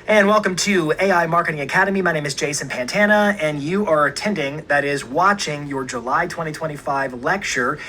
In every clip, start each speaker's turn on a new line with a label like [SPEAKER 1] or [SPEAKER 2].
[SPEAKER 1] And welcome to AI Marketing Academy. My name is Jason Pantana, and you are attending, that is, watching your July 2025 lecture.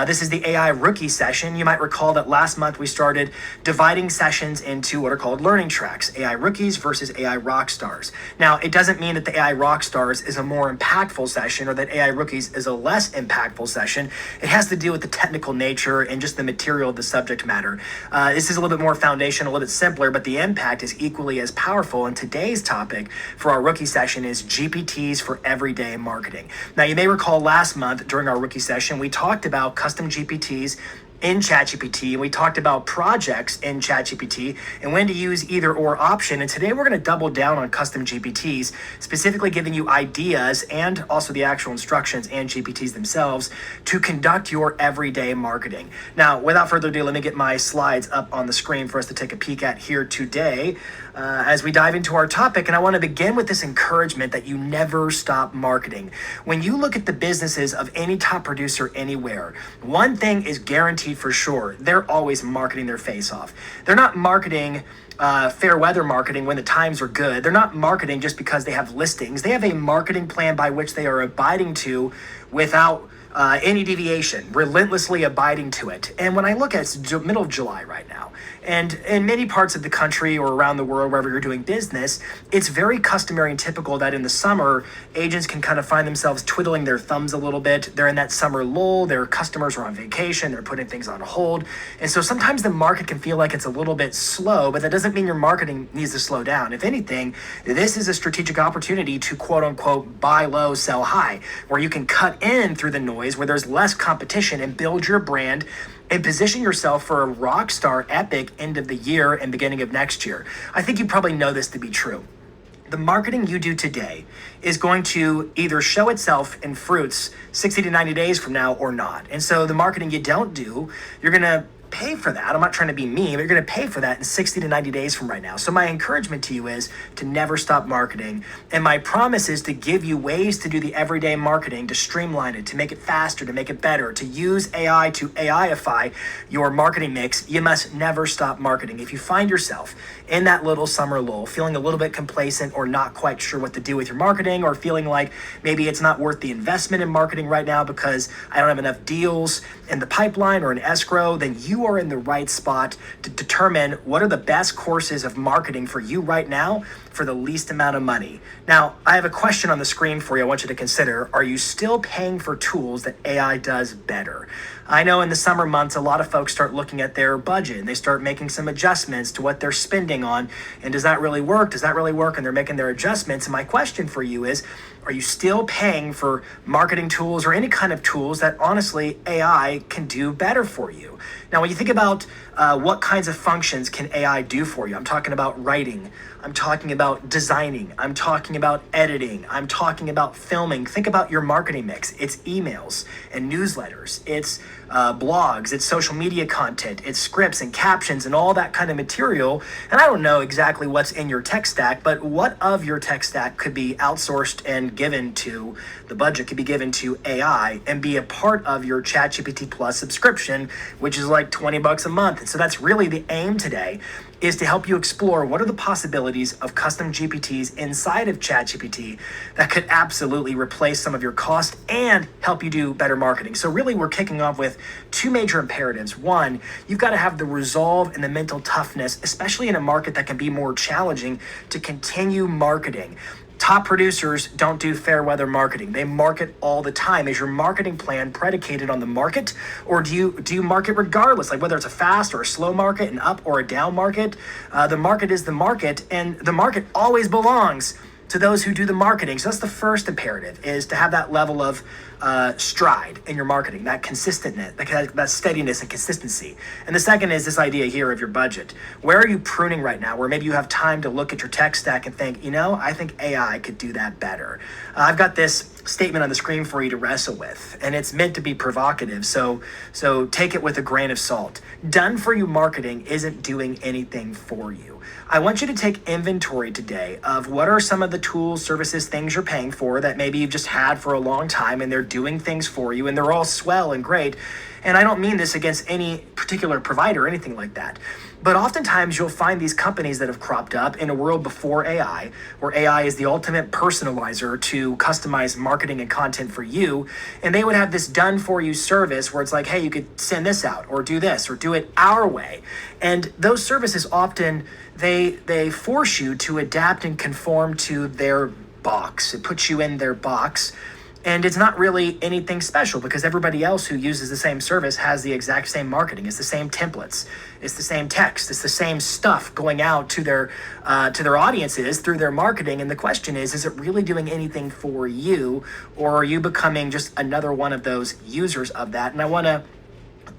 [SPEAKER 1] This is the AI Rookie session. You might recall that last month we started dividing sessions into what are called learning tracks, AI Rookies versus AI Rockstars. Now, it doesn't mean that the AI Rockstars is a more impactful session or that AI Rookies is a less impactful session. It has to do with the technical nature and just the material of the subject matter. This is a little bit more foundational, a little bit simpler, but the impact is equally as powerful. And today's topic for our rookie session is GPTs for everyday marketing. Now, you may recall last month during our rookie session, we talked about custom GPTs in ChatGPT, and we talked about projects in ChatGPT and when to use either or option. And today we're going to double down on custom GPTs, specifically giving you ideas and also the actual instructions and GPTs themselves to conduct your everyday marketing. Now, without further ado, let me get my slides up on the screen for us to take a peek at here today as we dive into our topic. And I want to begin with this encouragement that you never stop marketing. When you look at the businesses of any top producer anywhere, one thing is guaranteed for sure: they're always marketing their face off. They're not marketing fair weather marketing when the times are good. They're not marketing just because they have listings. They have a marketing plan by which they are abiding to without any deviation, relentlessly abiding to it. And when I look at it's middle of July right now, and in many parts of the country or around the world, wherever you're doing business, it's very customary and typical that in the summer, agents can kind of find themselves twiddling their thumbs a little bit. They're in that summer lull. Their customers are on vacation. They're putting things on hold. And so sometimes the market can feel like it's a little bit slow, but that doesn't mean your marketing needs to slow down. If anything, this is a strategic opportunity to quote unquote buy low, sell high, where you can cut in through the noise, where there's less competition, and build your brand and position yourself for a rock star epic end of the year and beginning of next year. I think you probably know this to be true. The marketing you do today is going to either show itself in fruits 60 to 90 days from now or not. And so the marketing you don't do, you're going to pay for that. I'm not trying to be mean, but you're going to pay for that in 60 to 90 days from right now. So my encouragement to you is to never stop marketing. And my promise is to give you ways to do the everyday marketing, to streamline it, to make it faster, to make it better, to use AI to AIify your marketing mix. You must never stop marketing. If you find yourself in that little summer lull, feeling a little bit complacent or not quite sure what to do with your marketing, or feeling like maybe it's not worth the investment in marketing right now because I don't have enough deals in the pipeline or in escrow, then you are in the right spot to determine what are the best courses of marketing for you right now for the least amount of money. Now, I have a question on the screen for you I want you to consider. Are you still paying for tools that AI does better? I know in the summer months, a lot of folks start looking at their budget and they start making some adjustments to what they're spending on. And does that really work? Does that really work? And they're making their adjustments. And my question for you is, are you still paying for marketing tools or any kind of tools that honestly AI can do better for you? Now, when you think about what kinds of functions can AI do for you, I'm talking about writing, I'm talking about designing, I'm talking about editing, I'm talking about filming. Think about your marketing mix. It's emails and newsletters, it's blogs, it's social media content, it's scripts and captions and all that kind of material. And I don't know exactly what's in your tech stack, but what of your tech stack could be outsourced and given to the budget, could be given to AI and be a part of your ChatGPT Plus subscription, which is like $20 a month. And so that's really the aim today, is to help you explore what are the possibilities of custom GPTs inside of ChatGPT that could absolutely replace some of your cost and help you do better marketing. So really, we're kicking off with two major imperatives. One, you've got to have the resolve and the mental toughness, especially in a market that can be more challenging, to continue marketing. Top producers don't do fair weather marketing. They market all the time. Is your marketing plan predicated on the market, or do you market regardless? Like whether it's a fast or a slow market, an up or a down market, the market is the market, and the market always belongs to those who do the marketing. So that's the first imperative, is to have that level of stride in your marketing, that consistentness, that steadiness and consistency. And the second is this idea here of your budget. Where are you pruning right now, where maybe you have time to look at your tech stack and think, I think AI could do that better. I've got this statement on the screen for you to wrestle with, and it's meant to be provocative, so take it with a grain of salt. Done for you marketing isn't doing anything for you. I want you to take inventory today of what are some of the tools, services, things you're paying for that maybe you've just had for a long time and they're doing things for you and they're all swell and great. And I don't mean this against any particular provider or anything like that. But oftentimes you'll find these companies that have cropped up in a world before AI, where AI is the ultimate personalizer to customize marketing and content for you. And they would have this done for you service where it's like, hey, you could send this out or do this or do it our way. And those services often, they force you to adapt and conform to their box. It puts you in their box. And it's not really anything special because everybody else who uses the same service has the exact same marketing. It's the same templates. It's the same text. It's the same stuff going out to their audiences through their marketing. And the question is it really doing anything for you, or are you becoming just another one of those users of that? And I want to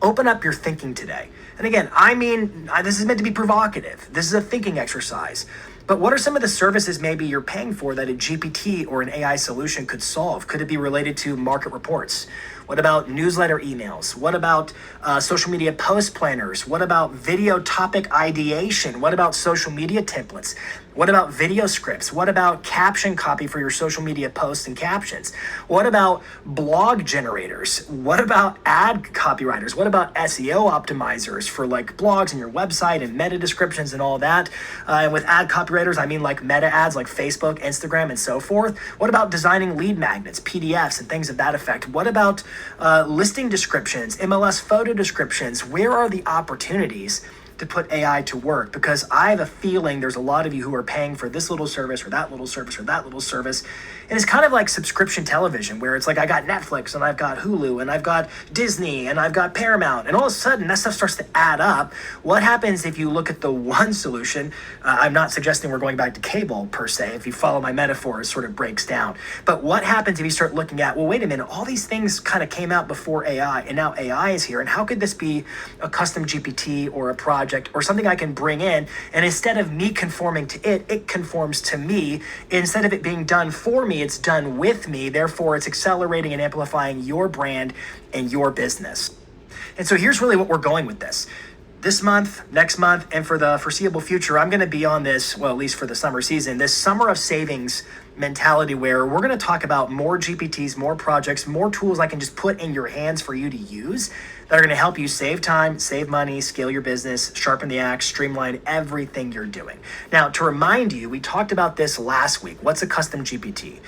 [SPEAKER 1] open up your thinking today. And again, this is meant to be provocative. This is a thinking exercise. But what are some of the services maybe you're paying for that a GPT or an AI solution could solve? Could it be related to market reports? What about newsletter emails? What about social media post planners? What about video topic ideation? What about social media templates? What about video scripts? What about caption copy for your social media posts and captions? What about blog generators? What about ad copywriters? What about SEO optimizers for like blogs and your website and meta descriptions and all that? And with ad copywriters, I mean like meta ads like Facebook, Instagram, and so forth. What about designing lead magnets, PDFs, and things of that effect? What about listing descriptions, MLS photo descriptions? Where are the opportunities to put AI to work? Because I have a feeling there's a lot of you who are paying for this little service or that little service or that little service. And it's kind of like subscription television where it's like I got Netflix and I've got Hulu and I've got Disney and I've got Paramount, and all of a sudden that stuff starts to add up. What happens if you look at the one solution? I'm not suggesting we're going back to cable per se. If you follow my metaphor, it sort of breaks down. But what happens if you start looking at, well, wait a minute, all these things kind of came out before AI and now AI is here, and how could this be a custom GPT or a project or something I can bring in, and instead of me conforming to it, it conforms to me. Instead of it being done for me, it's done with me. Therefore, it's accelerating and amplifying your brand and your business. And so here's really what we're going with this. This month, next month, and for the foreseeable future, I'm going to be on this, well, at least for the summer season, this summer of savings mentality where we're going to talk about more GPTs, more projects, more tools I can just put in your hands for you to use that are going to help you save time, save money, scale your business, sharpen the axe, streamline everything you're doing. Now, to remind you, we talked about this last week. What's a custom GPT?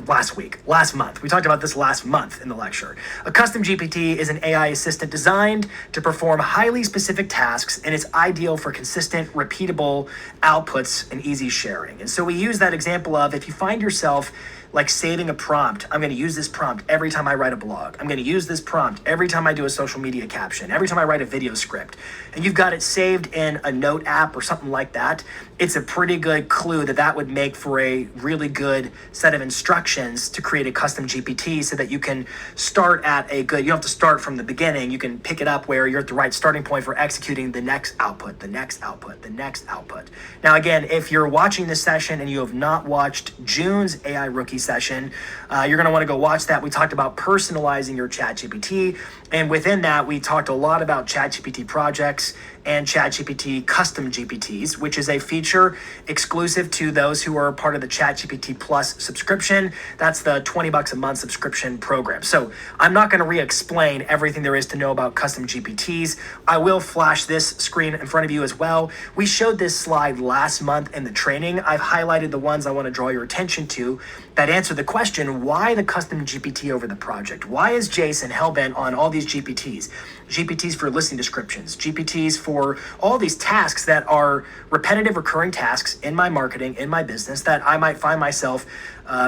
[SPEAKER 1] Last month. We talked about this last month in the lecture. A custom GPT is an AI assistant designed to perform highly specific tasks, and it's ideal for consistent, repeatable outputs and easy sharing. And so we use that example of if you find yourself like saving a prompt, I'm going to use this prompt every time I write a blog. I'm going to use this prompt every time I do a social media caption, every time I write a video script, and you've got it saved in a note app or something like that. It's a pretty good clue that would make for a really good set of instructions to create a custom GPT so that you can start at a good, you don't have to start from the beginning. You can pick it up where you're at the right starting point for executing the next output, the next output, the next output. Now, again, if you're watching this session and you have not watched June's AI Rookie session, you're going to want to go watch that. We talked about personalizing your ChatGPT, and within that, we talked a lot about ChatGPT projects and ChatGPT custom GPTs, which is a feature exclusive to those who are part of the ChatGPT Plus subscription. That's the $20 a month subscription program. So I'm not going to re-explain everything there is to know about custom GPTs. I will flash this screen in front of you as well. We showed this slide last month in the training. I've highlighted the ones I want to draw your attention to that answer the question, why the custom GPT over the project? Why is Jason hellbent on all these GPTs? GPTs for listing descriptions, GPTs for all these tasks that are repetitive, recurring tasks in my marketing, in my business, that I might find myself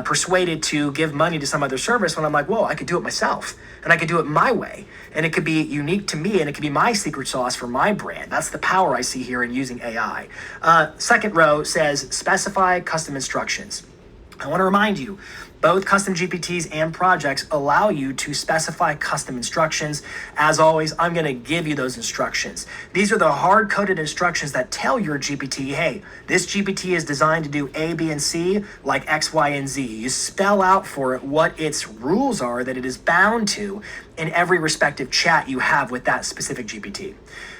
[SPEAKER 1] persuaded to give money to some other service when I'm like, whoa, I could do it myself and I could do it my way. And it could be unique to me and it could be my secret sauce for my brand. That's the power I see here in using AI. Second row says specify custom instructions. I want to remind you, both custom GPTs and projects allow you to specify custom instructions. As always, I'm going to give you those instructions. These are the hard-coded instructions that tell your GPT, hey, this GPT is designed to do A, B, and C like X, Y, and Z. You spell out for it what its rules are that it is bound to in every respective chat you have with that specific GPT.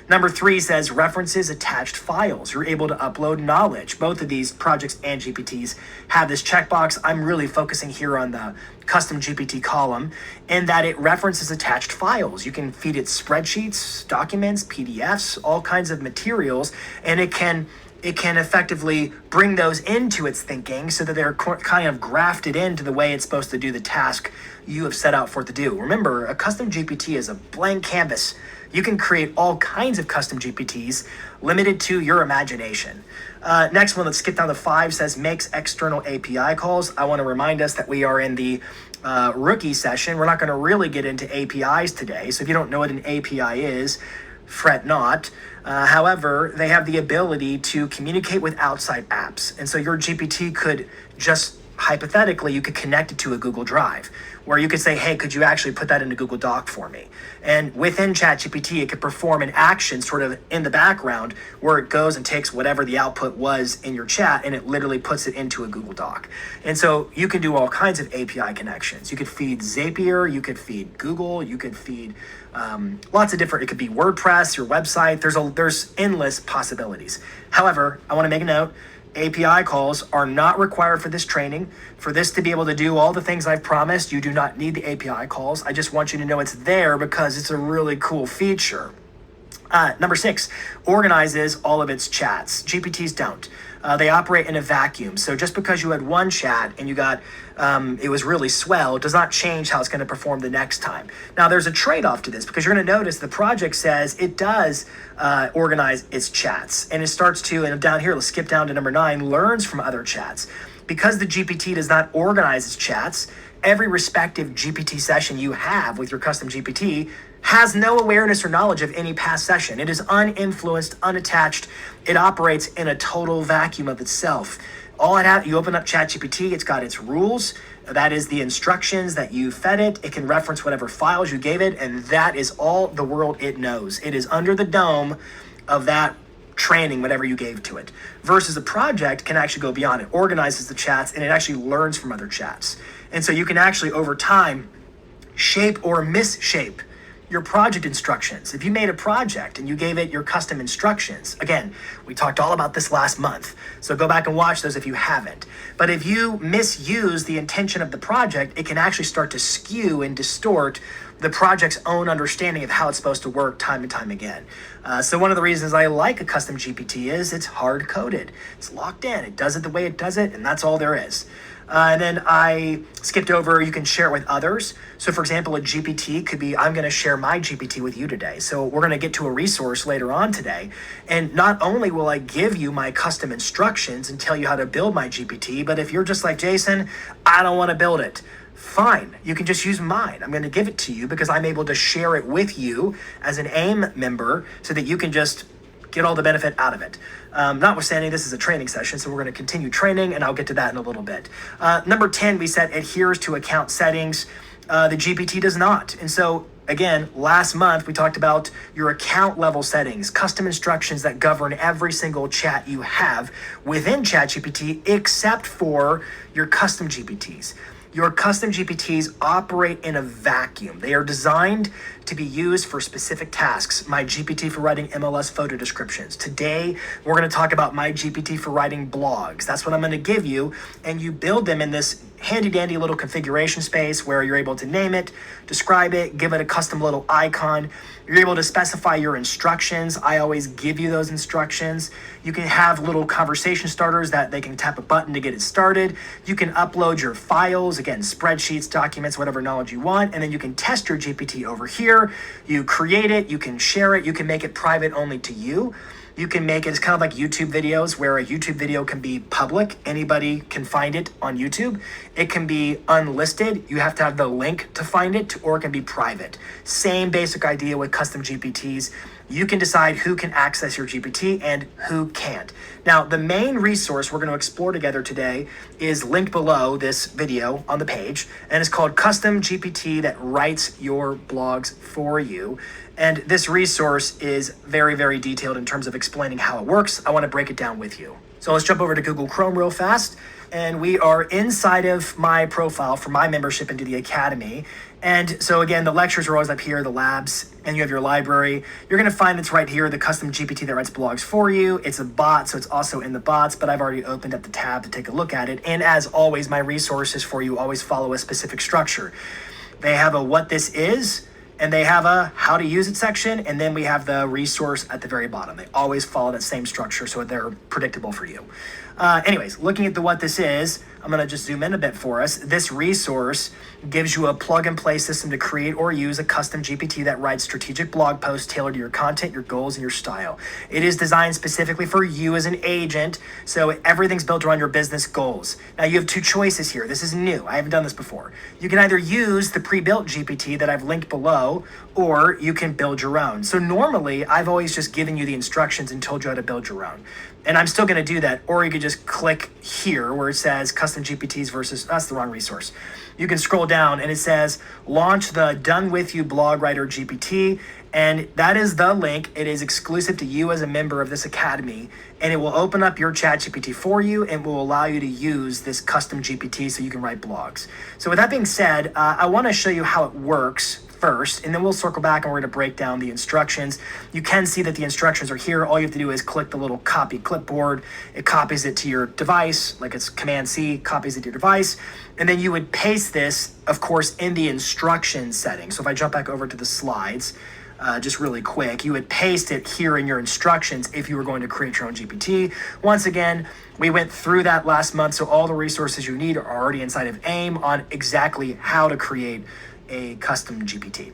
[SPEAKER 1] Number 3 says references attached files. You're able to upload knowledge. Both of these projects and GPTs have this checkbox. I'm really focusing here on the custom GPT column in that it references attached files. You can feed it spreadsheets, documents, PDFs, all kinds of materials, and it can effectively bring those into its thinking so that they're kind of grafted into the way it's supposed to do the task you have set out for it to do. Remember, a custom GPT is a blank canvas. You can create all kinds of custom GPTs limited to your imagination. Next one, let's skip down to 5, says makes external API calls. I want to remind us that we are in the rookie session. We're not going to really get into APIs today. So if you don't know what an API is, fret not. However, they have the ability to communicate with outside apps. And so your GPT could just, hypothetically, you could connect it to a Google Drive where you could say, hey, could you actually put that into Google Doc for me? And within ChatGPT, it could perform an action sort of in the background where it goes and takes whatever the output was in your chat and it literally puts it into a Google Doc. And so you can do all kinds of API connections. You could feed Zapier, you could feed Google, you could feed lots of different, it could be WordPress, your website. There's endless possibilities. However, I want to make a note. API calls are not required for this training. For this to be able to do all the things I've promised, you do not need the API calls. I just want you to know it's there because it's a really cool feature. Number 6, organizes all of its chats. GPTs don't. They operate in a vacuum. So just because you had one chat and you got, it was really swell, does not change how it's going to perform the next time. Now there's a trade-off to this because you're going to notice the project says it does organize its chats. And it starts to, and down here, let's skip down to number 9, learns from other chats. Because the GPT does not organize its chats, every respective GPT session you have with your custom GPT has no awareness or knowledge of any past session. It is uninfluenced, unattached. It operates in a total vacuum of itself. All it has, you open up ChatGPT, it's got its rules. That is the instructions that you fed it. It can reference whatever files you gave it, and that is all the world it knows. It is under the dome of that training, whatever you gave to it. Versus a project can actually go beyond it, organizes the chats, and it actually learns from other chats. And so you can actually, over time, shape or misshape your project instructions. If you made a project and you gave it your custom instructions, again, we talked all about this last month, so go back and watch those if you haven't. But if you misuse the intention of the project, it can actually start to skew and distort the project's own understanding of how it's supposed to work time and time again. So one of the reasons I like a custom GPT is it's hard-coded. It's locked in. It does it the way it does it, and that's all there is. And then I skipped over, you can share it with others. So for example, a GPT could be, I'm going to share my GPT with you today. So we're going to get to a resource later on today. And not only will I give you my custom instructions and tell you how to build my GPT, but if you're just like, Jason, I don't want to build it, fine, you can just use mine. I'm going to give it to you because I'm able to share it with you as an AIM member so that you can just get all the benefit out of it. Notwithstanding, this is a training session, so we're going to continue training, and I'll get to that in a little bit. Number 10, we said adheres to account settings. The GPT does not. And so, again, last month, we talked about your account level settings, custom instructions that govern every single chat you have within ChatGPT, except for your custom GPTs. Your custom GPTs operate in a vacuum. They are designed to be used for specific tasks. My GPT for writing MLS photo descriptions. Today, we're going to talk about my GPT for writing blogs. That's what I'm going to give you, and you build them in this handy-dandy little configuration space where you're able to name it, describe it, give it a custom little icon. You're able to specify your instructions. I always give you those instructions. You can have little conversation starters that they can tap a button to get it started. You can upload your files, again, spreadsheets, documents, whatever knowledge you want, and then you can test your GPT over here. You create it, you can share it, you can make it private only to you. You can make it, it's kind of like YouTube videos where a YouTube video can be public. Anybody can find it on YouTube. It can be unlisted. You have to have the link to find it, or it can be private. Same basic idea with custom GPTs. You can decide who can access your GPT and who can't. Now, the main resource we're going to explore together today is linked below this video on the page, and it's called Custom GPT that writes your blogs for you. And this resource is very, very detailed in terms of explaining how it works. I want to break it down with you. So let's jump over to Google Chrome real fast. And we are inside of my profile for my membership into the Academy. And so again, the lectures are always up here, the labs, and you have your library. You're gonna find it's right here, the custom GPT that writes blogs for you. It's a bot, so it's also in the bots, but I've already opened up the tab to take a look at it. And as always, my resources for you always follow a specific structure. They have a what this is, and they have a how to use it section, and then we have the resource at the very bottom. They always follow that same structure, so they're predictable for you. Anyways, looking at the what this is, I'm gonna just zoom in a bit for us. This resource gives you a plug and play system to create or use a custom GPT that writes strategic blog posts tailored to your content, your goals, and your style. It is designed specifically for you as an agent, so everything's built around your business goals. Now you have two choices here. This is new, I haven't done this before. You can either use the pre-built GPT that I've linked below, or you can build your own. So normally, I've always just given you the instructions and told you how to build your own. And I'm still gonna do that, or you could just click here where it says custom GPTs versus, that's the wrong resource. You can scroll down and it says launch the Done With You Blog Writer GPT, and that is the link. It is exclusive to you as a member of this academy, and it will open up your chat GPT for you and will allow you to use this custom GPT so you can write blogs. So with that being said, I wanna show you how it works first, and then we'll circle back and we're going to break down the instructions. You can see that the instructions are here. All you have to do is click the little copy clipboard. It copies it to your device, like it's Command C, copies it to your device, and then you would paste this, of course, in the instructions setting. So if I jump back over to the slides, just really quick, you would paste it here in your instructions if you were going to create your own GPT. Once again, we went through that last month, so all the resources you need are already inside of AIM on exactly how to create a custom GPT.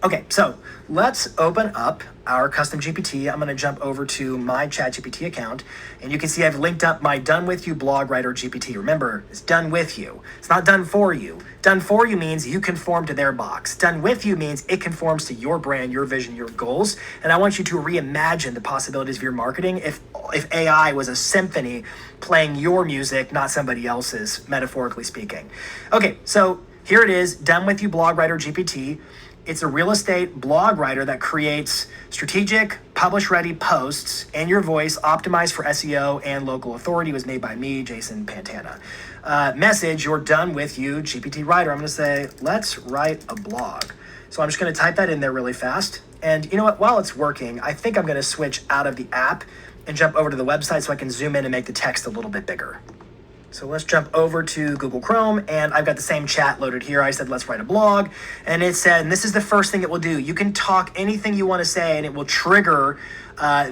[SPEAKER 1] Okay, so let's open up our custom GPT. I'm gonna jump over to my ChatGPT account, and you can see I've linked up my Done With You Blog Writer GPT. Remember, it's done with you. It's not done for you. Done for you means you conform to their box. Done with you means it conforms to your brand, your vision, your goals. And I want you to reimagine the possibilities of your marketing if AI was a symphony playing your music, not somebody else's, metaphorically speaking. Okay, so here it is, Done With You Blog Writer GPT. It's a real estate blog writer that creates strategic, publish-ready posts in your voice, optimized for SEO and local authority. It was made by me, Jason Pantana. Message, you're done with you, GPT writer. I'm gonna say, let's write a blog. So I'm just gonna type that in there really fast. And you know what, while it's working, I think I'm gonna switch out of the app and jump over to the website so I can zoom in and make the text a little bit bigger. So let's jump over to Google Chrome, and I've got the same chat loaded here. I said, let's write a blog, and it said, and this is the first thing it will do. You can talk anything you want to say, and it will trigger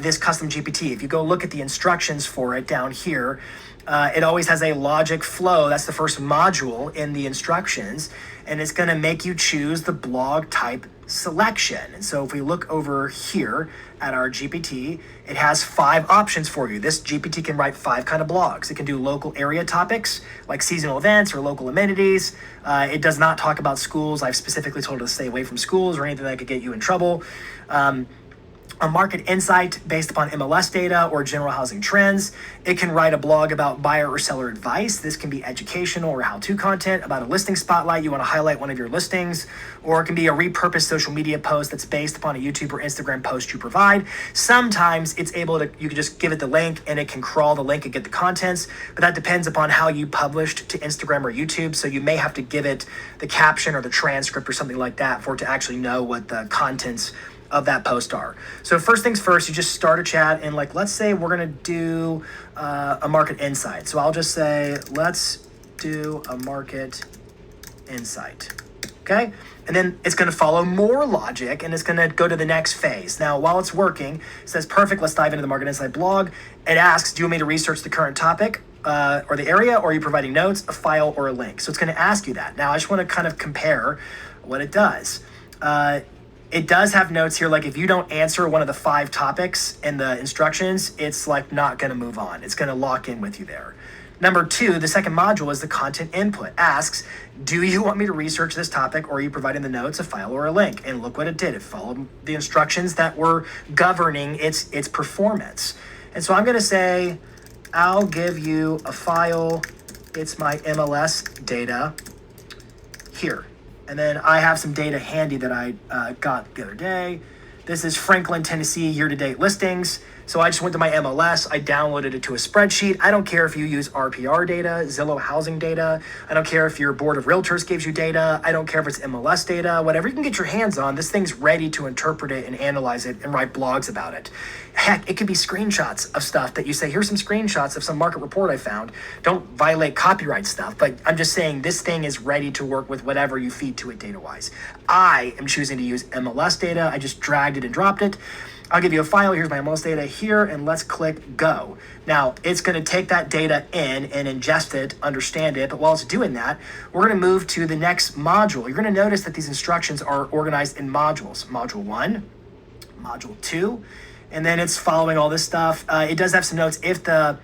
[SPEAKER 1] this custom GPT. If you go look at the instructions for it down here, it always has a logic flow. That's the first module in the instructions, and it's going to make you choose the blog type selection. And so if we look over here at our GPT, it has 5 options for you. This GPT can write 5 kind of blogs. It can do local area topics like seasonal events or local amenities. It does not talk about schools. I've specifically told it to stay away from schools or anything that could get you in trouble. A market insight based upon MLS data or general housing trends. It can write a blog about buyer or seller advice. This can be educational or how-to content about a listing spotlight. You want to highlight one of your listings, or it can be a repurposed social media post that's based upon a YouTube or Instagram post you provide. Sometimes it's able to, you can just give it the link and it can crawl the link and get the contents, but that depends upon how you published to Instagram or YouTube. So you may have to give it the caption or the transcript or something like that for it to actually know what the contents of that post are. So first things first, you just start a chat and like, let's say we're gonna do a market insight. So I'll just say, let's do a market insight, okay? And then it's gonna follow more logic and it's gonna go to the next phase. Now, while it's working, it says, perfect, let's dive into the market insight blog. It asks, do you want me to research the current topic or the area, or are you providing notes, a file, or a link? So it's gonna ask you that. Now, I just wanna kind of compare what it does. It does have notes here, like if you don't answer one of the 5 topics in the instructions, it's like not gonna move on. It's gonna lock in with you there. Number 2, the second module is the content input. Asks, do you want me to research this topic, or are you providing the notes, a file, or a link? And look what it did. It followed the instructions that were governing its performance. And so I'm gonna say, I'll give you a file. It's my MLS data here. And then I have some data handy that I got the other day. This is Franklin, Tennessee year-to-date listings. So I just went to my MLS, I downloaded it to a spreadsheet. I don't care if you use RPR data, Zillow housing data. I don't care if your board of realtors gives you data. I don't care if it's MLS data, whatever you can get your hands on, this thing's ready to interpret it and analyze it and write blogs about it. Heck, it could be screenshots of stuff that you say, here's some screenshots of some market report I found. Don't violate copyright stuff, but I'm just saying this thing is ready to work with whatever you feed to it data-wise. I am choosing to use MLS data. I just dragged it and dropped it. I'll give you a file. Here's my MLS data here, and let's click go. Now, it's going to take that data in and ingest it, understand it, but while it's doing that, we're going to move to the next module. You're going to notice that these instructions are organized in modules. Module 1, Module 2, and then it's following all this stuff. It does have some notes. If the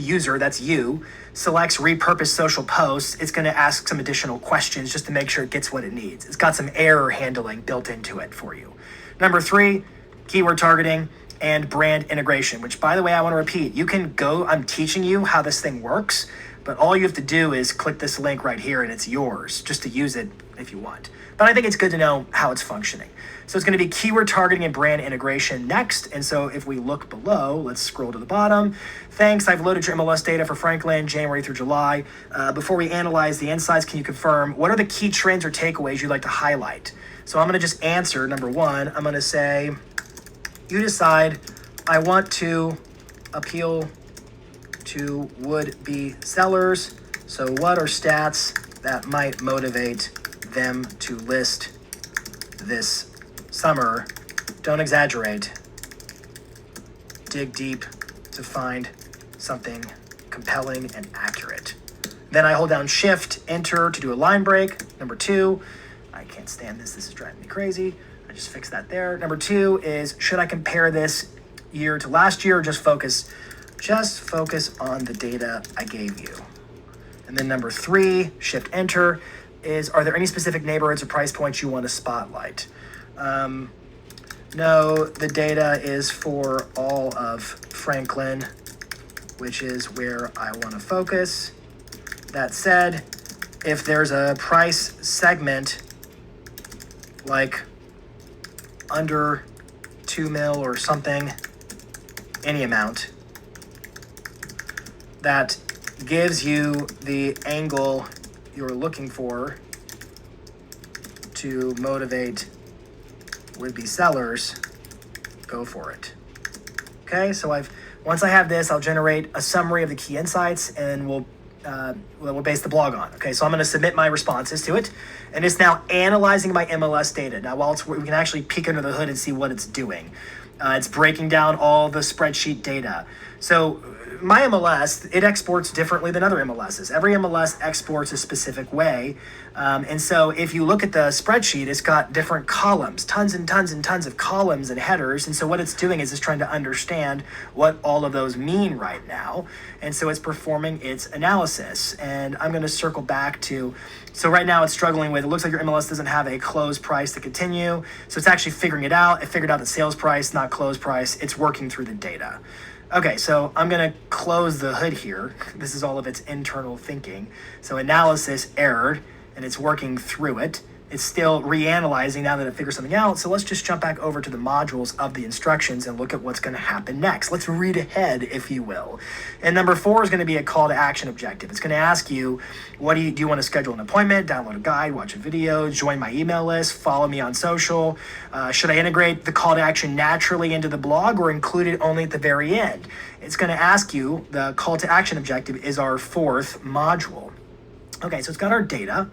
[SPEAKER 1] user, that's you, selects repurpose social posts, it's going to ask some additional questions just to make sure it gets what it needs. It's got some error handling built into it for you. Number 3, keyword targeting and brand integration, which, by the way, I want to repeat. You can go, I'm teaching you how this thing works, but all you have to do is click this link right here and it's yours just to use it if you want. But I think it's good to know how it's functioning. So it's going to be keyword targeting and brand integration next. And so if we look below, let's scroll to the bottom. Thanks, I've loaded your MLS data for Franklin, January through July. Before we analyze the insights, can you confirm what are the key trends or takeaways you'd like to highlight? So I'm going to just answer number 1. I'm going to say, you decide, I want to appeal to would-be sellers. So what are stats that might motivate them to list this summer? Don't exaggerate. Dig deep to find something compelling and accurate. Then I hold down Shift, Enter to do a line break. Number 2, I can't stand this. This is driving me crazy. I just fixed that there. Number 2 is, should I compare this year to last year or just focus on the data I gave you? And then number 3, Shift Enter, is, are there any specific neighborhoods or price points you want to spotlight? No, the data is for all of Franklin, which is where I want to focus. That said, if there's a price segment like under 2 mil or something, any amount, that gives you the angle you're looking for to motivate would-be sellers, go for it. Okay, so once I have this, I'll generate a summary of the key insights and we'll base the blog on. Okay, so I'm going to submit my responses to it, and it's now analyzing my MLS data. Now, we can actually peek under the hood and see what it's doing. It's breaking down all the spreadsheet data. So my MLS, it exports differently than other MLSs. Every MLS exports a specific way. And so if you look at the spreadsheet, it's got different columns, tons and tons and tons of columns and headers. And so what it's doing is it's trying to understand what all of those mean right now. And so it's performing its analysis. And I'm going to circle back to, so right now it's struggling with, it looks like your MLS doesn't have a close price to continue. So it's actually figuring it out. It figured out the sales price, not close price. It's working through the data. Okay, so I'm going to close the hood here. This is all of its internal thinking. So analysis errored, and it's working through it. It's still reanalyzing now that it figured something out. So let's just jump back over to the modules of the instructions and look at what's going to happen next. Let's read ahead, if you will. And number 4 is going to be a call to action objective. It's going to ask you, do you want to schedule an appointment, download a guide, watch a video, join my email list, follow me on social? Should I integrate the call to action naturally into the blog or include it only at the very end? It's going to ask you, the call to action objective is our 4th module. Okay, so it's got our data.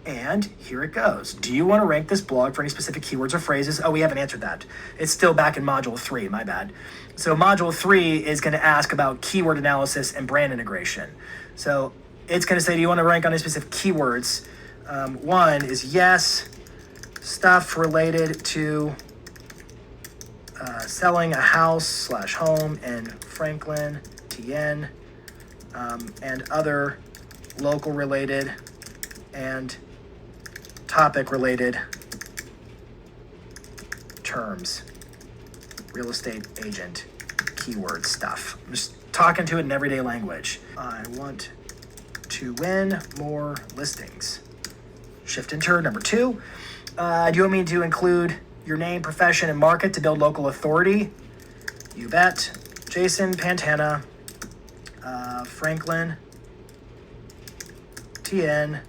[SPEAKER 1] And here it goes. Do you want to rank this blog for any specific keywords or phrases? Oh, we haven't answered that. It's still back in module 3, my bad. So module 3 is going to ask about keyword analysis and brand integration. So it's going to say, do you want to rank on any specific keywords? 1 is yes, stuff related to selling a house/home in Franklin, TN, and other local related and topic related terms, real estate agent, keyword stuff. I'm just talking to it in everyday language. I want to win more listings. Shift enter. Number 2. Do you want me to include your name, profession, and market to build local authority? You bet. Jason Pantana, Franklin, TN,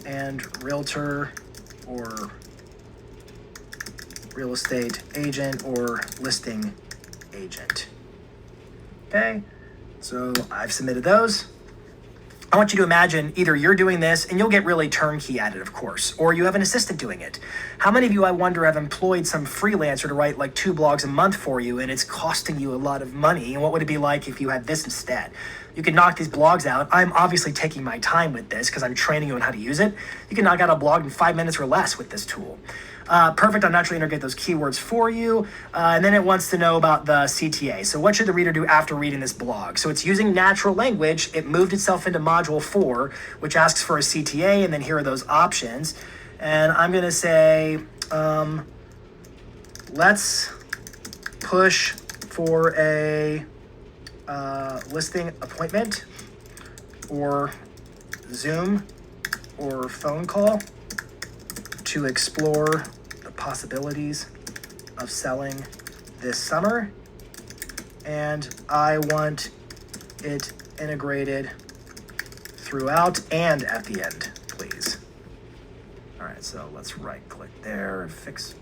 [SPEAKER 1] and realtor or real estate agent or listing agent. Okay, so I've submitted those. I want you to imagine either you're doing this and you'll get really turnkey at it, of course, or you have an assistant doing it. How many of you, I wonder, have employed some freelancer to write like 2 blogs a month for you and it's costing you a lot of money? And what would it be like if you had this instead? You could knock these blogs out. I'm obviously taking my time with this because I'm training you on how to use it. You can knock out a blog in 5 minutes or less with this tool. Perfect, I'll naturally integrate those keywords for you. And then it wants to know about the CTA. So what should the reader do after reading this blog? So it's using natural language. It moved itself into module 4, which asks for a CTA, and then here are those options. And I'm gonna say, let's push for a listing appointment or Zoom or phone call to explore the possibilities of selling this summer. And I want it integrated throughout and at the end, please. All right, so let's right click there and fix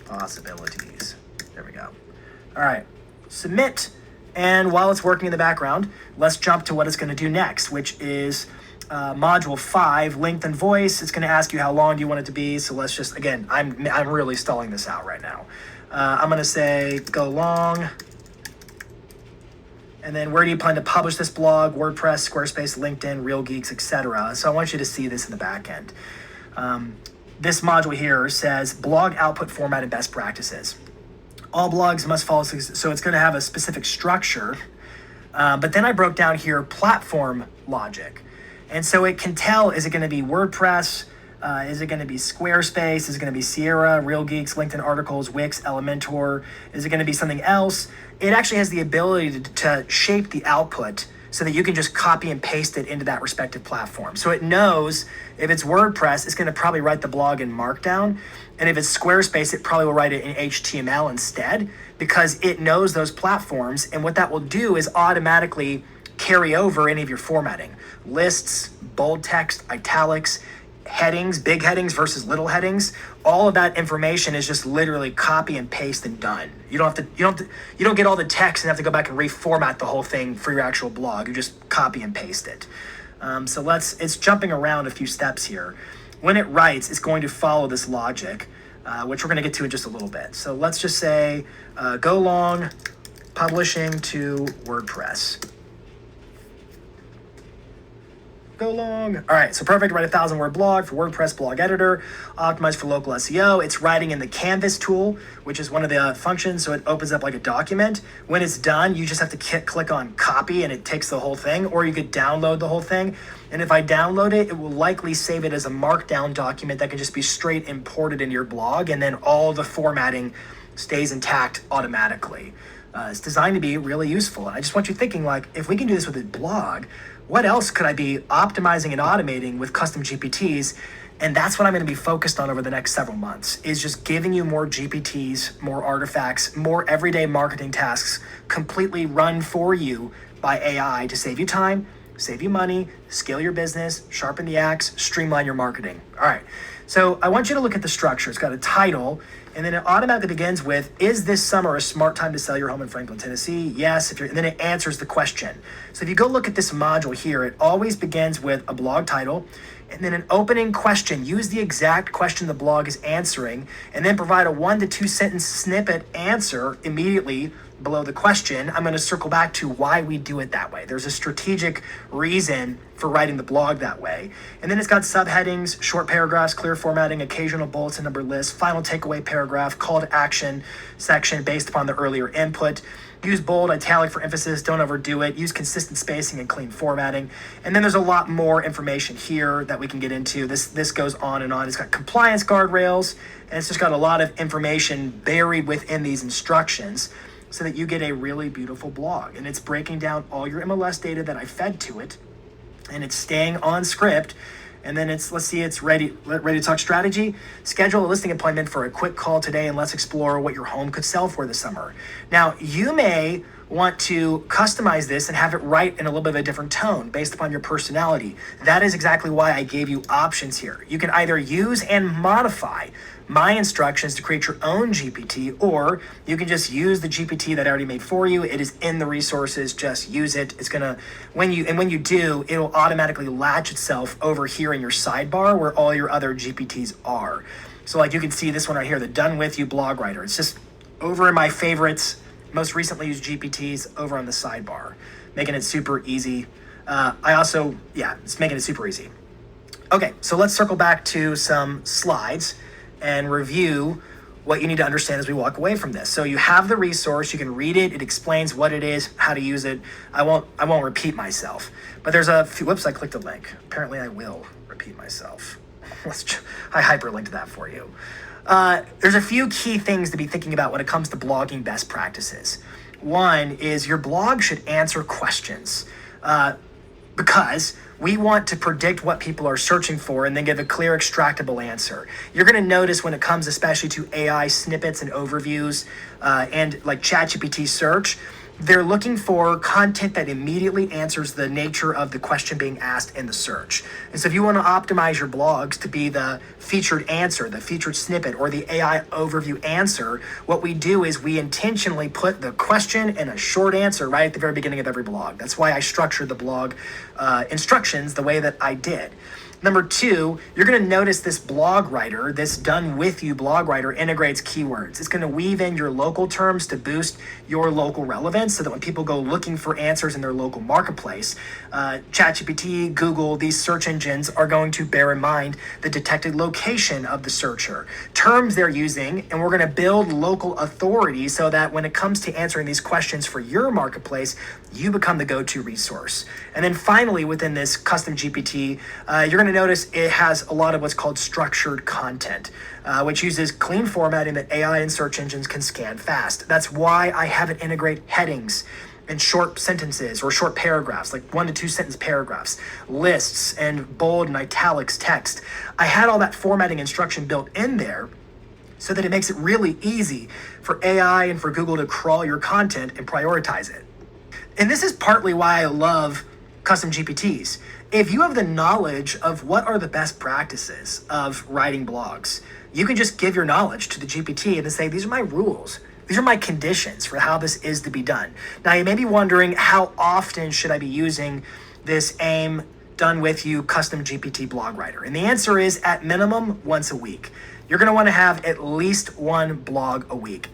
[SPEAKER 1] possibilities. There we go. All right, submit. And while it's working in the background, let's jump to what it's gonna do next, which is module 5, length and voice. It's going to ask you how long do you want it to be. So let's just, again, I'm really stalling this out right now. I'm going to say go long. And then where do you plan to publish this blog? WordPress, Squarespace, LinkedIn, Real Geeks, etc. So I want you to see this in the back end. This module here says blog output format and best practices. All blogs must follow, so it's going to have a specific structure. But then I broke down here platform logic. And so it can tell, is it going to be WordPress? Is it going to be Squarespace? Is it going to be Sierra, Real Geeks, LinkedIn articles, Wix, Elementor? Is it going to be something else? It actually has the ability to shape the output so that you can just copy and paste it into that respective platform. So it knows if it's WordPress, it's going to probably write the blog in Markdown. And if it's Squarespace, it probably will write it in HTML instead because it knows those platforms. And what that will do is automatically carry over any of your formatting. Lists, bold text, italics, headings, big headings versus little headings. All of that information is just literally copy and paste and done. You don't get all the text and have to go back and reformat the whole thing for your actual blog. You just copy and paste it. So it's jumping around a few steps here. When it writes, it's going to follow this logic, which we're going to get to in just a little bit. So let's just say, go long, publishing to WordPress. Go long. All right, so perfect. Write a 1,000-word blog for WordPress blog editor, optimized for local SEO. It's writing in the Canvas tool, which is one of the functions, so it opens up like a document. When it's done, you just have to click on copy and it takes the whole thing, or you could download the whole thing. And if I download it, it will likely save it as a markdown document that can just be straight imported into your blog, and then all the formatting stays intact automatically. It's designed to be really useful. And I just want you thinking, like, if we can do this with a blog, what else could I be optimizing and automating with custom GPTs? And that's what I'm going to be focused on over the next several months, is just giving you more GPTs, more artifacts, more everyday marketing tasks completely run for you by AI to save you time, save you money, scale your business, sharpen the axe, streamline your marketing. All right. So I want you to look at the structure. It's got a title, and then it automatically begins with, is this summer a smart time to sell your home in Franklin, Tennessee? Yes. And then it answers the question. So if you go look at this module here, it always begins with a blog title, and then an opening question. Use the exact question the blog is answering, and then provide a 1 to 2 sentence snippet answer immediately below the question. I'm going to circle back to why we do it that way. There's a strategic reason for writing the blog that way. And then it's got subheadings, short paragraphs, clear formatting, occasional bullets and number lists, final takeaway paragraph, call to action section based upon the earlier input. Use bold, italic for emphasis, don't overdo it. Use consistent spacing and clean formatting. And then there's a lot more information here that we can get into. This goes on and on. It's got compliance guardrails, and it's just got a lot of information buried within these instructions so that you get a really beautiful blog. And it's breaking down all your MLS data that I fed to it, and it's staying on script. And then let's see, it's ready to talk strategy. Schedule a listing appointment for a quick call today and let's explore what your home could sell for this summer. Now, you may want to customize this and have it write in a little bit of a different tone based upon your personality. That is exactly why I gave you options here. You can either use and modify my instructions to create your own GPT, or you can just use the GPT that I already made for you. It is in the resources, just use it. It's gonna, when you do, it'll automatically latch itself over here in your sidebar where all your other GPTs are. So like you can see this one right here, the Done With You blog writer. It's just over in my favorites, most recently used GPTs over on the sidebar, making it super easy. It's making it super easy. Okay, so let's circle back to some slides and review what you need to understand as we walk away from this. So you have the resource, you can read it, it explains what it is, how to use it. I won't repeat myself, but there's a few, whoops, I clicked a link. Apparently I will repeat myself. I hyperlinked that for you. There's a few key things to be thinking about when it comes to blogging best practices. One is your blog should answer questions, because we want to predict what people are searching for and then give a clear, extractable answer. You're going to notice when it comes especially to AI snippets and overviews and like ChatGPT search, they're looking for content that immediately answers the nature of the question being asked in the search. And so if you want to optimize your blogs to be the featured answer, the featured snippet, or the AI overview answer, what we do is we intentionally put the question and a short answer right at the very beginning of every blog. That's why I structured the blog instructions the way that I did. Number two, you're going to notice this blog writer, this Done With You blog writer integrates keywords. It's going to weave in your local terms to boost your local relevance so that when people go looking for answers in their local marketplace, ChatGPT, Google, these search engines are going to bear in mind the detected location of the searcher, terms they're using, and we're going to build local authority so that when it comes to answering these questions for your marketplace, you become the go-to resource. And then finally, within this custom GPT, you're going to notice it has a lot of what's called structured content, which uses clean formatting that AI and search engines can scan fast. That's why I have it integrate headings and short sentences or short paragraphs, like 1 to 2 sentence paragraphs, lists, and bold and italics text. I had all that formatting instruction built in there so that it makes it really easy for AI and for Google to crawl your content and prioritize it. And this is partly why I love custom GPTs. If you have the knowledge of what are the best practices of writing blogs, you can just give your knowledge to the GPT and then say, these are my rules. These are my conditions for how this is to be done. Now, you may be wondering, how often should I be using this AIM Done With You custom GPT blog writer? And the answer is at minimum once a week. You're going to want to have at least one blog a week,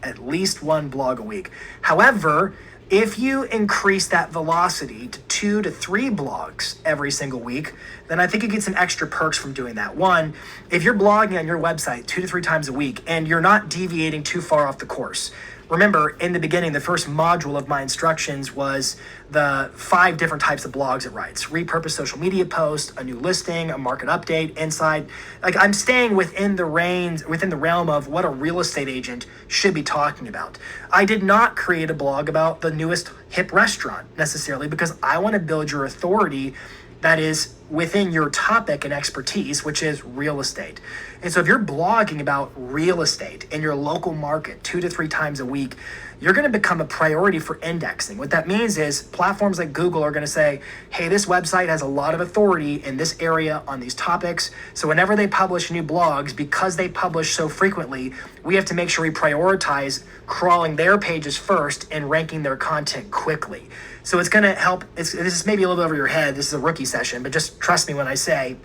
[SPEAKER 1] However, if you increase that velocity to 2 to 3 blogs every single week, then I think you get some extra perks from doing that. One, if you're blogging on your website 2 to 3 times a week and you're not deviating too far off the course. Remember, in the beginning, the first module of my instructions was the 5 different types of blogs it writes. Repurpose social media post, a new listing, a market update, insight. Like, I'm staying within the realm of what a real estate agent should be talking about. I did not create a blog about the newest hip restaurant necessarily, because I want to build your authority that is within your topic and expertise, which is real estate. And so if you're blogging about real estate in your local market 2 to 3 times a week, you're going to become a priority for indexing. What that means is platforms like Google are going to say, hey, this website has a lot of authority in this area on these topics. So whenever they publish new blogs, because they publish so frequently, we have to make sure we prioritize crawling their pages first and ranking their content quickly. So it's going to help. This is maybe a little bit over your head. This is a rookie session, but just trust me when I say,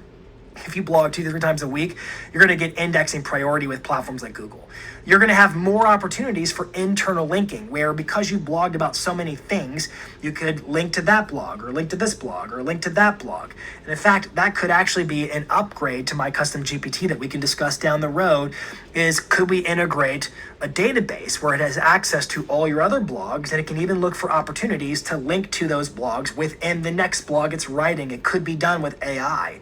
[SPEAKER 1] if you blog 2 to 3 times a week, you're going to get indexing priority with platforms like Google. You're going to have more opportunities for internal linking, where because you blogged about so many things, you could link to that blog or link to this blog or link to that blog. And in fact, that could actually be an upgrade to my custom GPT that we can discuss down the road. Is could we integrate a database where it has access to all your other blogs, and it can even look for opportunities to link to those blogs within the next blog it's writing? It could be done with AI.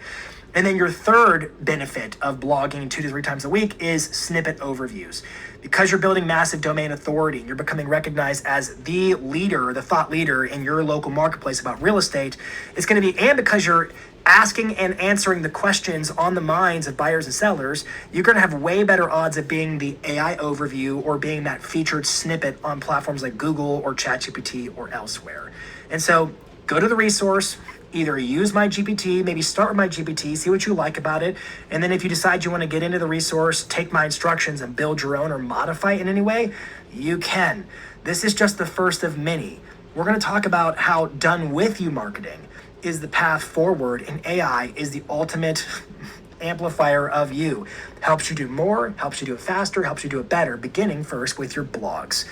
[SPEAKER 1] And then your third benefit of blogging 2 to 3 times a week is snippet overviews. because you're building massive domain authority and you're becoming recognized as the leader, the thought leader in your local marketplace about real estate, it's going to be, and because you're asking and answering the questions on the minds of buyers and sellers, you're going to have way better odds of being the AI overview or being that featured snippet on platforms like Google or ChatGPT or elsewhere. And so go to the resource, either use my GPT, maybe start with my GPT, see what you like about it. And then if you decide you want to get into the resource, take my instructions and build your own or modify it in any way, you can. This is just the first of many. We're going to talk about how done with you marketing is the path forward, and AI is the ultimate amplifier of you. Helps you do more, helps you do it faster, helps you do it better, beginning first with your blogs.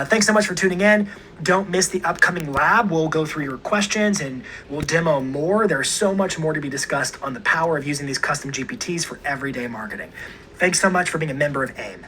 [SPEAKER 1] Thanks so much for tuning in. Don't miss the upcoming lab. We'll go through your questions and we'll demo more. There's so much more to be discussed on the power of using these custom GPTs for everyday marketing. Thanks so much for being a member of AIM.